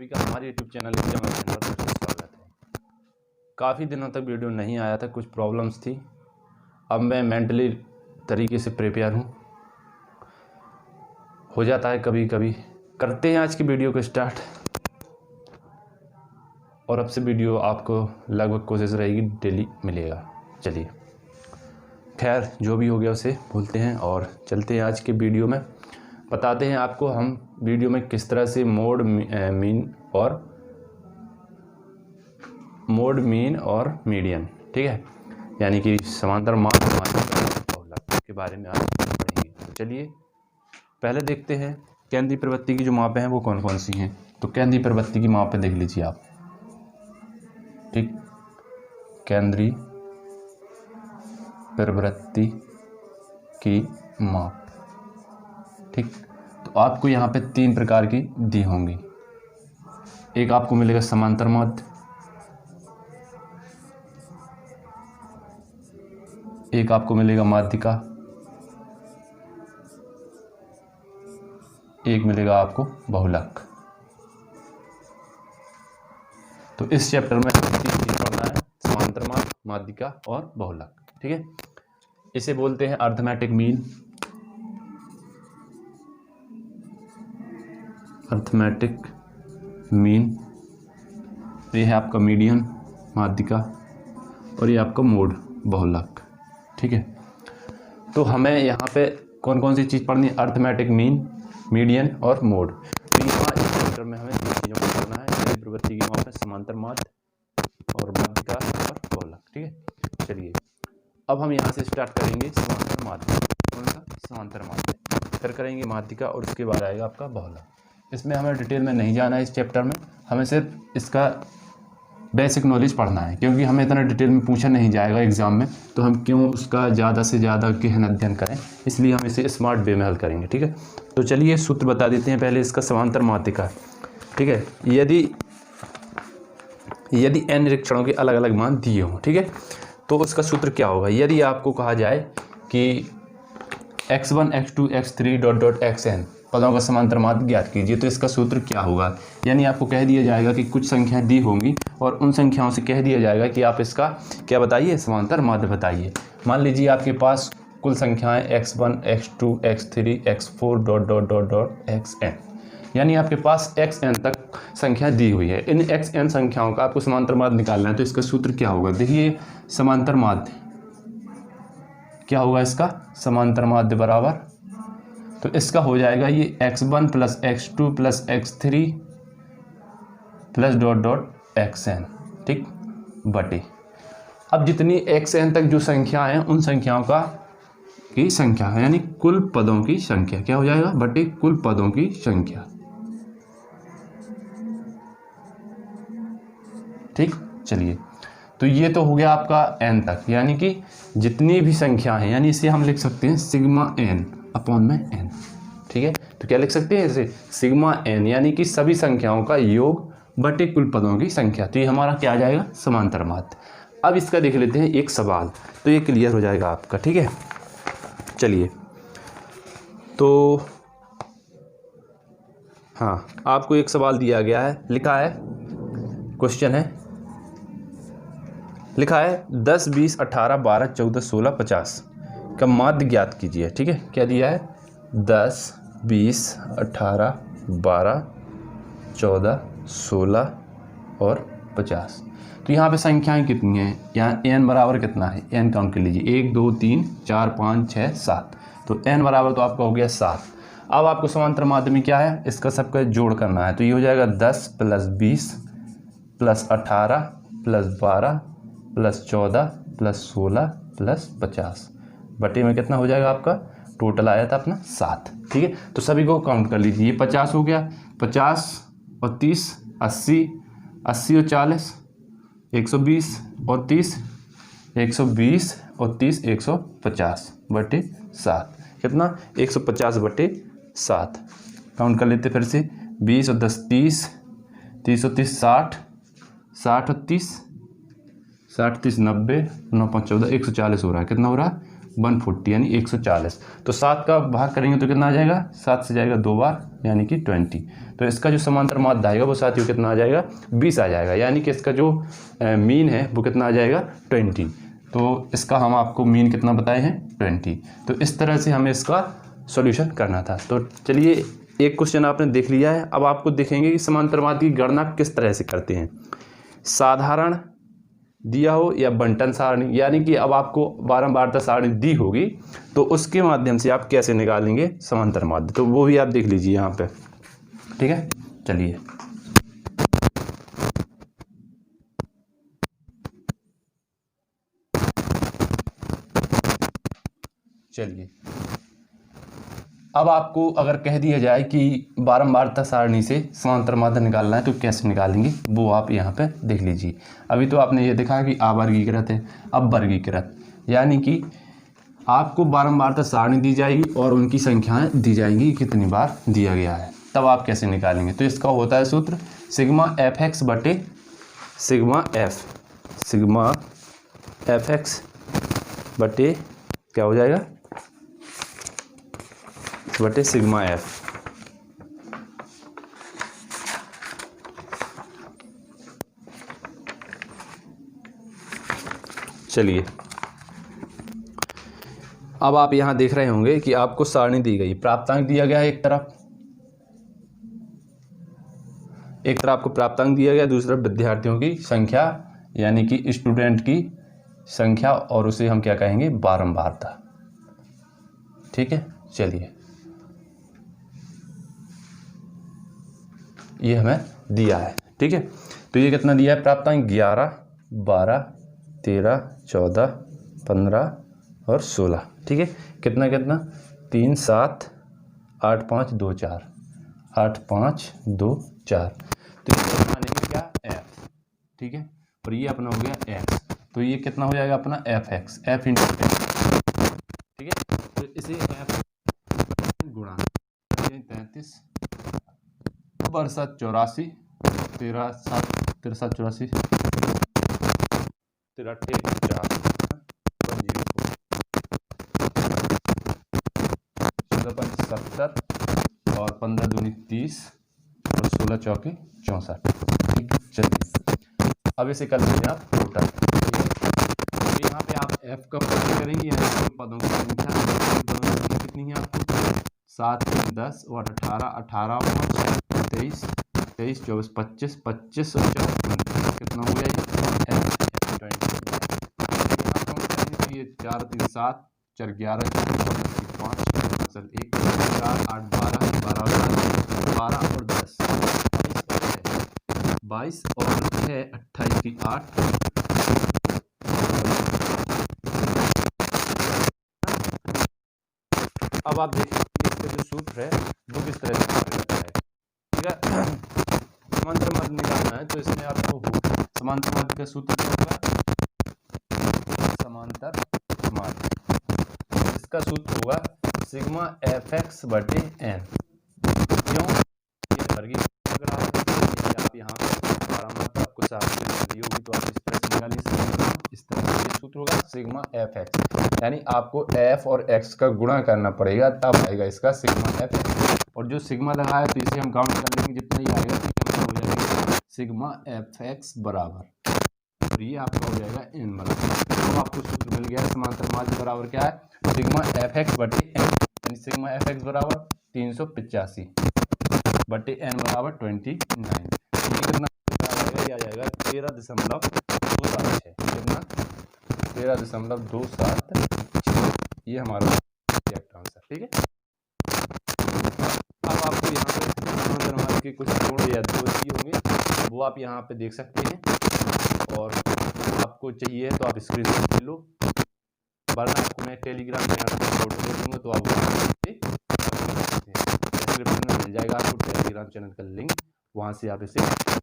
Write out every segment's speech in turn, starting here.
सभी का हमारे यूट्यूब चैनल एग्जाम पर फिर से स्वागत है। काफ़ी दिनों तक वीडियो नहीं आया था, कुछ प्रॉब्लम्स थी। अब मैं मेंटली तरीके से प्रिपेयर हूँ। हो जाता है कभी कभी। करते हैं आज की वीडियो को स्टार्ट। और अब से वीडियो आपको लगभग कोशिश रहेगी डेली मिलेगा। चलिए, खैर जो भी हो गया उसे भूलते हैं और चलते हैं आज के वीडियो में। बताते हैं आपको हम वीडियो में किस तरह से मोड मीन और मीडियन, ठीक है, यानी कि समांतर माप बहुलक के बारे में आज पढ़ेंगे। तो चलिए पहले देखते हैं केंद्रीय प्रवृत्ति की जो मापें हैं वो कौन कौन सी हैं। तो केंद्रीय प्रवृत्ति की मापें देख लीजिए आप, ठीक। केंद्रीय प्रवृत्ति की माप, ठीक। तो आपको यहाँ पे 3 प्रकार की दी होंगी। एक आपको मिलेगा समांतर माध्य, एक आपको मिलेगा माध्यिका, एक मिलेगा आपको बहुलक। तो इस चैप्टर में 3 चीज पढ़ना है, समांतर माध्य, माध्यिका और बहुलक, ठीक है। इसे बोलते हैं अर्थमेटिक मीन, अर्थमेटिक मीन। ये है आपका मीडियन, माध्यिका, और ये आपका मोड, बहुलक, ठीक है। तो हमें यहाँ पे कौन कौन सी चीज़ पढ़नी है? अर्थमेटिक मीन, मीडियन और मोड। तो यहाँ इस चैप्टर में हमें 3 चीज़ों को पढ़ना है, केंद्रीय प्रवृत्ति की माप में समांतर माध्य और माध्यिका और बहुलक, ठीक है। चलिए अब हम यहाँ से स्टार्ट करेंगे समांतर माध्य। कौन सा? समांतर माध्य। फिर करेंगे माध्यिका और उसके बाद आएगा आपका बहुलक। इसमें हमें डिटेल में नहीं जाना है इस चैप्टर में, हमें सिर्फ इसका बेसिक नॉलेज पढ़ना है, क्योंकि हमें इतना डिटेल में पूछा नहीं जाएगा एग्जाम में, तो हम क्यों उसका ज़्यादा से ज़्यादा गहन अध्ययन करें, इसलिए हम इसे स्मार्ट वे में हल करेंगे, ठीक है। तो चलिए सूत्र बता देते हैं पहले इसका, समांतर माध्य का, ठीक है। यदि n निरीक्षणों के अलग अलग मान दिए हों, ठीक है, तो उसका सूत्र क्या होगा? यदि आपको कहा जाए कि x1 x2 x3 ... xn पदों का समांतर माध्य ज्ञात कीजिए, तो इसका सूत्र क्या होगा? यानी आपको कह दिया जाएगा कि कुछ संख्याएं दी होंगी और उन संख्याओं से कह दिया जाएगा कि आप इसका क्या बताइए, समांतर माध्य बताइए। मान लीजिए आपके पास कुल संख्याएं x1 x2 x3 x4 ... xn, यानी आपके पास xn तक संख्या दी हुई है। इन xn संख्याओं का आपको समांतर माध्य निकालना है, तो इसका सूत्र क्या होगा? देखिए समांतर माध्य क्या होगा, इसका समांतर माध्य बराबर, तो इसका हो जाएगा ये x1 + x2 + x3 + ... xn, ठीक, बटे अब जितनी xn तक जो संख्या है उन संख्याओं की संख्या है, यानी कुल पदों की संख्या क्या हो जाएगा? बटे कुल पदों की संख्या, ठीक। चलिए तो ये तो हो गया आपका n तक, यानी कि जितनी भी संख्या है, यानी इसे हम लिख सकते हैं सिग्मा n अपॉन में n, ठीक है। तो क्या लिख सकते हैं इसे? सिग्मा n, यानी कि सभी संख्याओं का योग बटे कुल पदों की संख्या। तो ये हमारा क्या आ जाएगा? समांतर माध्य। अब इसका देख लेते हैं एक सवाल, तो ये क्लियर हो जाएगा आपका, ठीक है। चलिए तो हाँ, आपको एक सवाल दिया गया है, लिखा है, क्वेश्चन है, लिखा है 10 20 18 12 14 16 50 का माध्य ज्ञात कीजिए, ठीक है। क्या दिया है? 10 20 18 12 14 16 और 50। तो यहाँ पे संख्याएं कितनी हैं? यहाँ n बराबर कितना है? n काउंट कर लीजिए, 1 2 3 4 5 6 7। तो n बराबर तो आपका हो गया 7। अब आपको समांतर माध्य में क्या है? इसका सबका जोड़ करना है, तो ये हो जाएगा 10 + 20 + 18 + 12 + 14 + 16 + 50 बटे में कितना हो जाएगा आपका? टोटल आया था अपना 7, ठीक है। तो सभी को काउंट कर लीजिए, ये 50 हो गया, 50 और 30 80, 80 और 40 120 और 30 120 और 30 150 बटे 7, कितना? 150 बटे 7। काउंट कर लेते फिर से, 20 और 10 30, 30 और 30 60, 60 और 30 60 30 90, 9 5 14, 140 हो रहा है। कितना हो रहा है? 140 यानी 140। तो 7 का भाग करेंगे तो कितना आ जाएगा, 7 से जाएगा 2 बार यानी कि 20। तो इसका जो समांतर माध्य आएगा वो साथियों कितना आ जाएगा, 20 आ जाएगा। यानी कि इसका जो मीन है वो कितना आ जाएगा, 20। तो इसका हम आपको मीन कितना बताए हैं, 20। तो इस तरह से हमें इसका सॉल्यूशन करना था। तो चलिए एक क्वेश्चन आपने देख लिया है। अब आपको देखेंगे कि समांतर माध्य की गणना किस तरह से करते हैं। साधारण दिया हो या बंटन सारणी, यानी कि अब आपको बारंबारता सारणी दी होगी तो उसके माध्यम से आप कैसे निकालेंगे समांतर माध्य, तो वो भी आप देख लीजिए यहाँ पे। ठीक है, चलिए अब आपको अगर कह दिया जाए कि बारंबारता सारणी से समांतर माध्य निकालना है तो कैसे निकालेंगे, वो आप यहाँ पे देख लीजिए। अभी तो आपने ये देखा कि अवर्गीकृत है, अब वर्गीकृत, यानी कि आपको बारंबारता सारणी दी जाएगी और उनकी संख्याएं दी जाएंगी कितनी बार दिया गया है, तब आप कैसे निकालेंगे। तो इसका होता है सूत्र सिग्मा एफ एक्स बटे सिग्मा एफ एक्स बटे क्या हो जाएगा, बटे सिग्मा एफ। चलिए अब आप यहां देख रहे होंगे कि आपको सारणी दी गई, प्राप्तांक दिया गया है एक तरफ आपको प्राप्तांक दिया गया, दूसरा विद्यार्थियों की संख्या यानी कि स्टूडेंट की संख्या, और उसे हम क्या कहेंगे, बारंबारता। ठीक है, चलिए ये हमें दिया है। ठीक है, तो ये कितना दिया है प्राप्तांक, 11, 12, 13, 14, 15 और 16। ठीक है, कितना 3, 7, 8, 5, 2, 4, 8, 5, 2, 4। तो ये अपना लेंगे क्या, एफ। ठीक है, और ये अपना हो गया एक्स, तो ये कितना हो जाएगा अपना F x, F into x. ठीक है, तो इसे एफ गुणा 33 बरसा 84, 13 7 63 84 13 4 70 और 15 दूनी 30 और 16 चौके 64। चलिए अब इसे कर लेंगे आप टोटल। तो यहाँ पे आप f का पता करेंगे, यानी पदों की संख्या कितनी है आपको, 7, 10 और 18, 18 और 23, 23, 24, 25, 25 और 24 कितना हो गया, ये 4, 3, 7, 4, 11, 5, 1, 4, 8, 12, 12 और 10, 22 और 6, 28 की 8। अब आप देखिए इसका जो सूत्र है वो किस तरह से काम करता है। ठीक है, समांतर माध्य निकालना है तो इसमें आपको समांतर माध्य का सूत्र क्या होगा, समांतर माध्य इसका सूत्र होगा सिग्मा एफ एक्स बटे एन। क्यों, ये वर्गीकृत आप यहाँ बारंबारता आपको दी होगी तो आप इस तरह से निकालिए, इस तरह से ये सूत्र होगा सिग्मा एफ एक्स, यानी आपको एफ और एक्स का गुणा करना पड़ेगा तब आएगा इसका सिग्मा एफ एक्स। और जो सिग्मा लगा है तो इसे हम काउंट कर लेंगे, जितना ही आएगा तो हो जाएगा सिग्मा एफ एक्स बराबर, और ये आपका हो जाएगा एन बराबर। तो आपको सूत्र मिल गया समांतर माध्य बराबर क्या है, सिग्मा एफ एक्स बटे एन, यानी सिग्मा एफ एक्स बराबर 385 बटे एन बराबर 29। कितना आ जाएगा 13.276, कितना 13.276, ये हमारा करेक्ट आंसर। ठीक है, अब आपको यहाँ पे समांतर माध्य के कुछ कोण या दोष होंगे वो आप यहाँ पे देख सकते हैं, और आपको चाहिए तो आप स्क्रीनशॉट ले लो, वरना आपको मैं टेलीग्राम में फोटो दे दूंगा तो आप डिस्क्रिप्शन में मिल जाएगा आपको टेलीग्राम चैनल का लिंक, वहां से आप इसे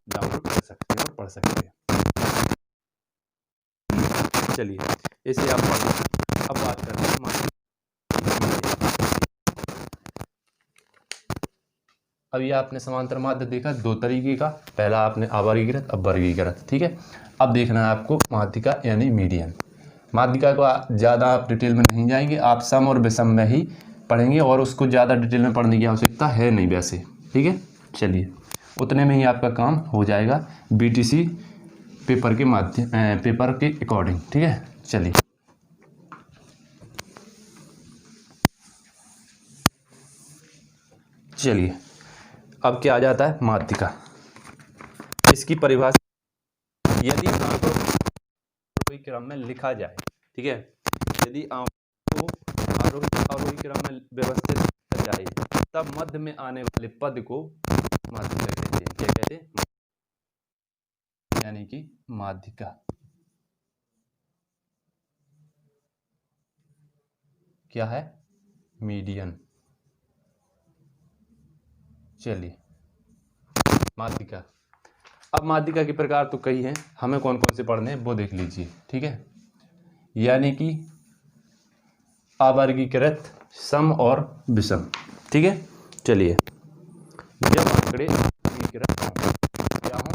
डाउनलोड कर सकते हैं और पढ़ सकते हैं। चलिए इसे आप पढ़, अब बात करते हैं अब ये आपने समांतर माध्य देखा दो तरीके का, पहला आपने अवर्गीकृत अब वर्गीकृत। ठीक है, अब देखना है आपको माध्य का यानी मीडियन। माध्यिका को ज़्यादा आप डिटेल में नहीं जाएंगे, आप सम और विषम में ही पढ़ेंगे और उसको ज़्यादा डिटेल में पढ़ने की आवश्यकता है नहीं वैसे। ठीक है, चलिए उतने में ही आपका काम हो जाएगा बीटीसी पेपर के पेपर के अकॉर्डिंग। ठीक है, चलिए अब क्या आ जाता है माध्यिका। इसकी परिभाषा यदि आंकड़ों आरोही क्रम में लिखा जाए, ठीक है, यदि आंकड़ों को आरोही क्रम में व्यवस्थित किया जाए तब मध्य में आने वाले पद को माध्यिका कहते हैं। क्या कहते हैं? यानी कि माध्यिका। क्या है? मीडियन। चलिए माध्यिका। अब माध्यिका के प्रकार तो कई हैं, हमें कौन कौन से पढ़ने हैं वो देख लीजिए। ठीक है, यानी कि अवर्गीकृत, सम और विषम। ठीक है, चलिए जब आंकड़े वर्गीकृत हों, क्या हों?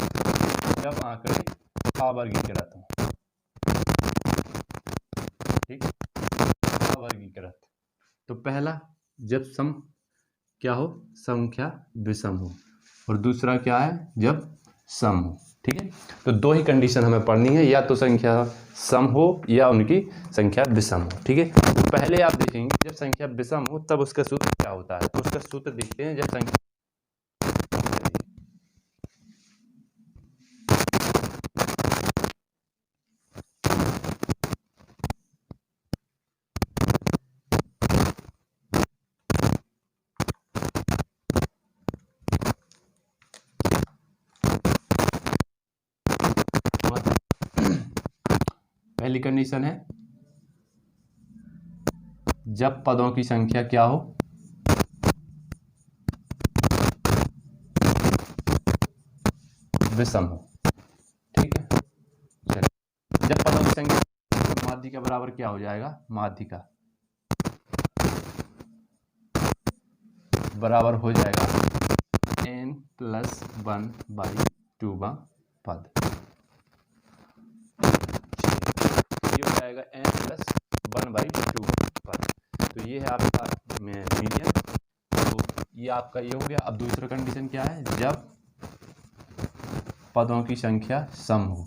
जब आंकड़े अवर्गीकृत हों। ठीक, अवर्गीकृत। तो पहला जब सम क्या हो? संख्या विषम हो। और दूसरा क्या है? जब सम हो। ठीक है, तो दो ही कंडीशन हमें पढ़नी है, या तो संख्या सम हो या उनकी संख्या विषम हो। ठीक है, तो पहले आप देखेंगे जब संख्या विषम हो तब उसका सूत्र क्या होता है। तो उसका सूत्र देखते हैं। जब संख्या पहली कंडीशन है जब पदों की संख्या क्या हो? विषम हो। ठीक है, चलिए जब पदों की संख्या माध्यिका बराबर क्या हो जाएगा? माध्यिका बराबर हो जाएगा n+1/2 पद। ये हो जाएगा n+1/2 पद। तो ये है आपका मीडियन। तो ये आपका ये हो गया। अब दूसरा कंडीशन क्या है? जब पदों की संख्या सम हो।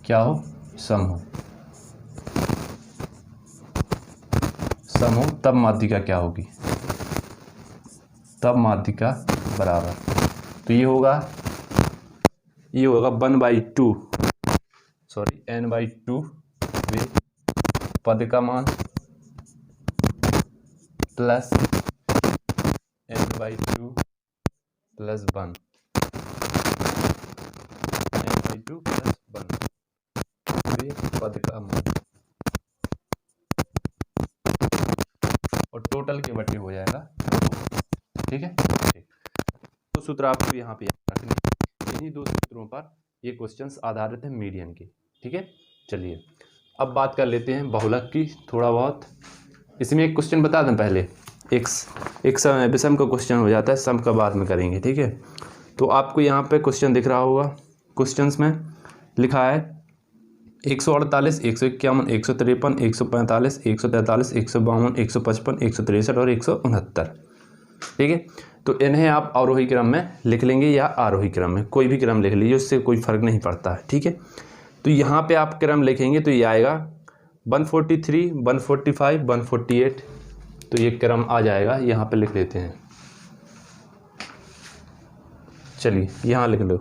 क्या हो? सम हो। सम हो तब माध्यिका क्या होगी? तब माध्यिका बराबर, तो ये होगा 1/2 सॉरी n/2 पद का मान plus n/2 plus 1 n/2 plus 1 पद का मान, और टोटल के बटे हो जाएगा। ठीक है, तो सूत्र आपको यहाँ पे याद रखने, इन्हीं दो सूत्रों पर ये क्वेश्चंस आधारित है मीडियन के। ठीक है, चलिए अब बात कर लेते हैं बहुलक की थोड़ा बहुत। इसमें एक क्वेश्चन बता दें पहले, एक विषम का क्वेश्चन हो जाता है, सम का बाद में करेंगे। ठीक है, तो आपको यहाँ पे क्वेश्चन दिख रहा होगा। क्वेश्चंस में लिखा है 148, 151, 153, 145, 143, 152, 155, 163 और 169। ठीक है, तो इन्हें आप आरोही क्रम में लिख लेंगे या आरोही क्रम में, कोई भी क्रम लिख लीजिए, उससे कोई फर्क नहीं पड़ता है। ठीक है, तो यहाँ पे आप क्रम लिखेंगे तो ये आएगा 143, 145, 148। तो ये क्रम आ जाएगा, यहाँ पे लिख लेते हैं। चलिए यहाँ लिख लो,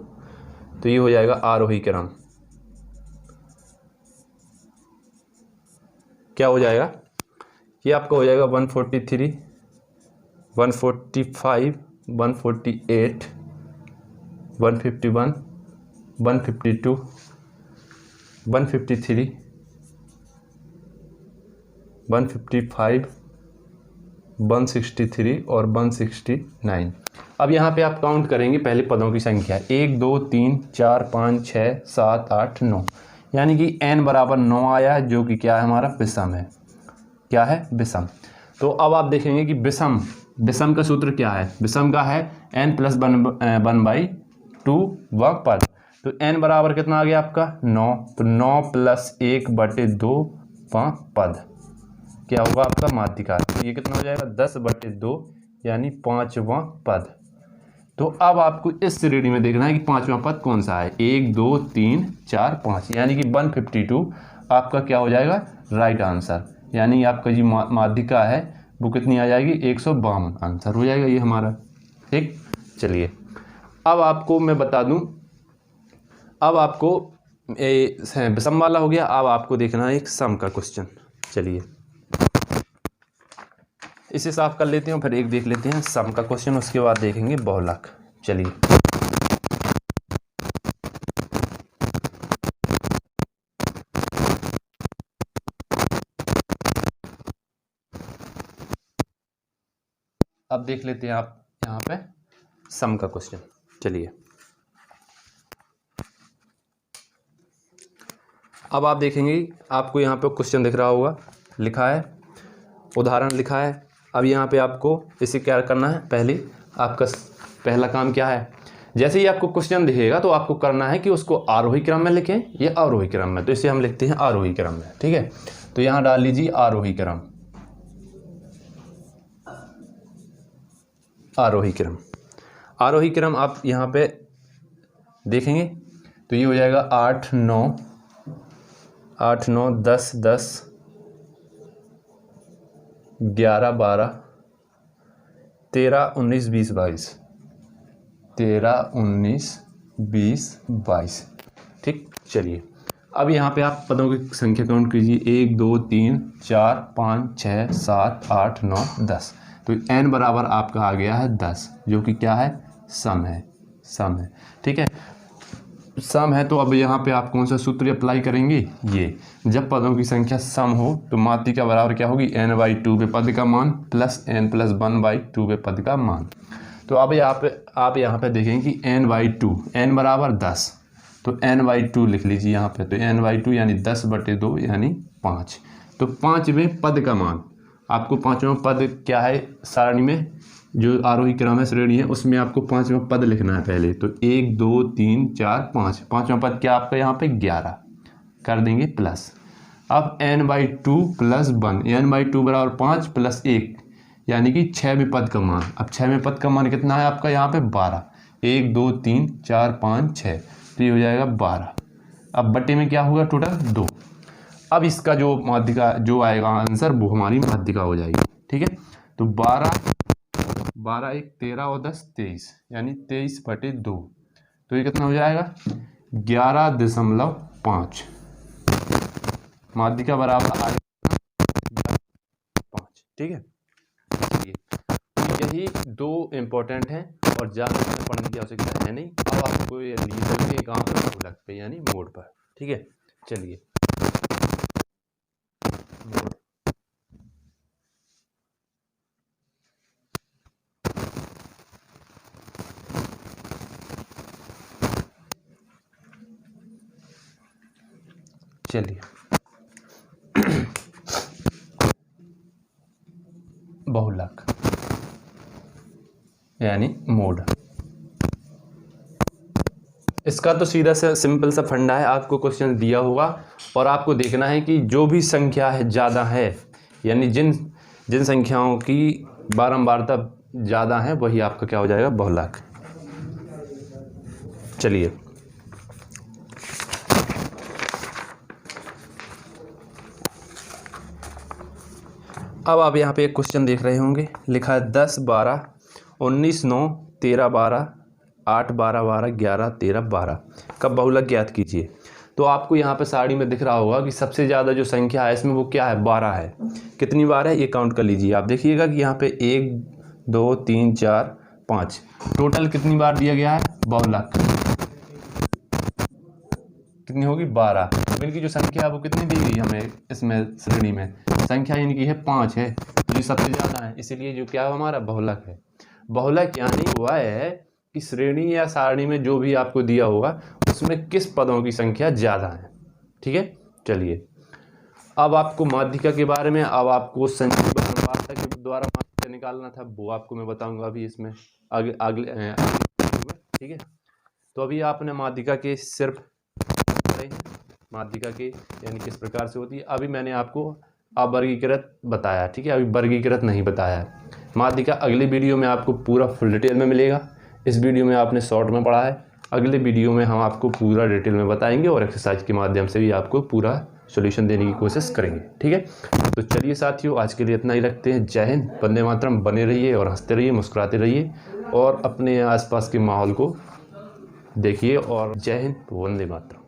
तो ये हो जाएगा आरोही क्रम। क्या हो जाएगा? ये आपका हो जाएगा 143, 145, 148, 151, 152, 153, 155, 163 और 169। अब यहाँ पे आप काउंट करेंगे पहले पदों की संख्या 1 2 3 4 5 6 7 8 9, यानी कि n बराबर 9 आया है, जो कि क्या है? हमारा विषम है। क्या है? विषम। तो अब आप देखेंगे कि विषम का सूत्र क्या है? विषम का है n+1/2 पद। तो n बराबर कितना आ गया आपका 9, तो 9 + 1/2 पद क्या होगा आपका माध्यिका। तो ये कितना हो जाएगा 10/2 यानी 5वां पद। तो अब आपको इस श्रेणी में देखना है कि 5वां पद कौन सा है। 1 2 3 4 5 यानी कि 152 आपका क्या हो जाएगा राइट आंसर। यानी आपका जो माध्यिका है वो कितनी आ जाएगी 152 आंसर हो जाएगा ये हमारा। ठीक, चलिए अब आपको मैं बता दूं, अब आपको विषम वाला हो गया, अब आपको देखना है एक सम का क्वेश्चन। चलिए इसे साफ कर लेते हैं, फिर एक देख लेते हैं सम का क्वेश्चन, उसके बाद देखेंगे बहुलक। चलिए अब देख लेते हैं आप यहाँ पे सम का क्वेश्चन। चलिए अब आप देखेंगे आपको यहाँ पे क्वेश्चन दिख रहा होगा, लिखा है उदाहरण लिखा है। अब यहाँ पे आपको इसे क्या करना है, पहले आपका पहला काम क्या है, जैसे ही आपको क्वेश्चन दिखेगा तो आपको करना है कि उसको आरोही क्रम में लिखें या अवरोही क्रम में। तो इसे हम लिखते हैं आरोही क्रम में। ठीक है, तो यहाँ डाल लीजिए आरोही क्रम, आरोही क्रम। आरोही क्रम आप यहाँ पे देखेंगे तो ये हो जाएगा 8 9 10 10 11 12 13 19 20 22 13 19 20 22। ठीक, चलिए अब यहाँ पे आप पदों की संख्या काउंट कीजिए 1 2 3 4 5 6 7 8 9 10। तो n बराबर आपका आ गया है 10, जो कि क्या है सम है, सम है। ठीक है, सम है। तो अब यहाँ पे आप कौन सा सूत्र अप्लाई करेंगे, ये जब पदों की संख्या सम हो तो माध्यिका बराबर क्या होगी n/2 पे पद का मान प्लस n + 1/2 पे पद का मान। तो अब आप यहाँ पे देखेंगे कि n/2 n बराबर 10, तो n/2 लिख लीजिए यहाँ पे। तो n/2 यानी 10/2 यानी 5। तो 5वें पद का मान आपको, 5वां पद क्या है सारणी में, जो आरोही क्रम है श्रेणी है उसमें आपको 5वां पद लिखना है पहले। तो 1 2 3 4 5, 5वां पद क्या आपका यहाँ पे 11 कर देंगे प्लस। अब n/2 + 1, n/2 बराबर 5 + 1 यानी कि 6वें पद का मान। अब 6वें पद का मान कितना है आपका यहाँ पे 12, 1 2 3 4 5 6, तो ये हो जाएगा 12। अब बटे में क्या होगा टोटल 2। अब इसका जो माध्यिका जो आएगा आंसर वो हमारी माध्यिका हो जाएगी। ठीक है, तो 12 1 13 और 10 23 यानी 23/2। तो ये कितना हो जाएगा 11.5 माध्यिका बराबर आएगा 5। ठीक है, यही 2 इम्पोर्टेंट हैं और ज़्यादा पढ़ने की आवश्यकता है नहीं। अब आपको ये चलते कहाँ पर बहुलक पे यानी मोड पर। ठीक है, चलिए मोड। चलिए बहुलक यानी मोड, इसका तो सीधा सा सिंपल सा फंडा है। आपको क्वेश्चन दिया होगा और आपको देखना है कि जो भी संख्या है ज़्यादा है, यानी जिन संख्याओं की बारंबारता ज़्यादा है वही आपका क्या हो जाएगा बहुलक। चलिए अब आप यहाँ पे एक क्वेश्चन देख रहे होंगे, लिखा है 10 12 19 9 13 12 8 12 12 11 13 12 का बहुलक ज्ञात कीजिए। तो आपको यहाँ पे सारणी में दिख रहा होगा कि सबसे ज़्यादा जो संख्या है इसमें वो क्या है 12 है। कितनी बार है ये काउंट कर लीजिए। आप देखिएगा कि यहाँ पे 1 2 3 4 5 टोटल कितनी बार दिया गया है बहुलक, कितनी होगी 12। तो इनकी जो संख्या है वो कितनी दी गई हमें इसमें श्रेणी में, संख्या इनकी है 5 है, तो ये सबसे ज़्यादा है, इसीलिए जो क्या हमारा बहुलक है। बहुलक यानी वह है कि श्रेणी या सारणी में जो भी आपको दिया होगा उसमें किस पदों की संख्या ज़्यादा है। ठीक है, चलिए अब आपको माध्यिका के बारे में, अब आपको संख्या बारंबारता के द्वारा माध्यिका निकालना था, वो आपको मैं बताऊंगा अभी इसमें अगले। ठीक है, तो अभी आपने माध्यिका के सिर्फ पढ़े हैं, माध्यिका के यानी किस प्रकार से होती है। अभी मैंने आपको अवर्गीकृत बताया, ठीक है, अभी वर्गीकृत नहीं बताया है। माध्यिका अगली वीडियो में आपको पूरा फुल डिटेल में मिलेगा। इस वीडियो में आपने शॉर्ट में पढ़ा है, अगले वीडियो में हम आपको पूरा डिटेल में बताएंगे और एक्सरसाइज के माध्यम से भी आपको पूरा सॉल्यूशन देने की कोशिश करेंगे, ठीक है। तो चलिए साथियों, आज के लिए इतना ही रखते हैं। जय हिंद, वंदे मातरम। बने रहिए और हंसते रहिए, मुस्कुराते रहिए और अपने आसपास के माहौल को देखिए। और जय हिंद, वंदे मातरम।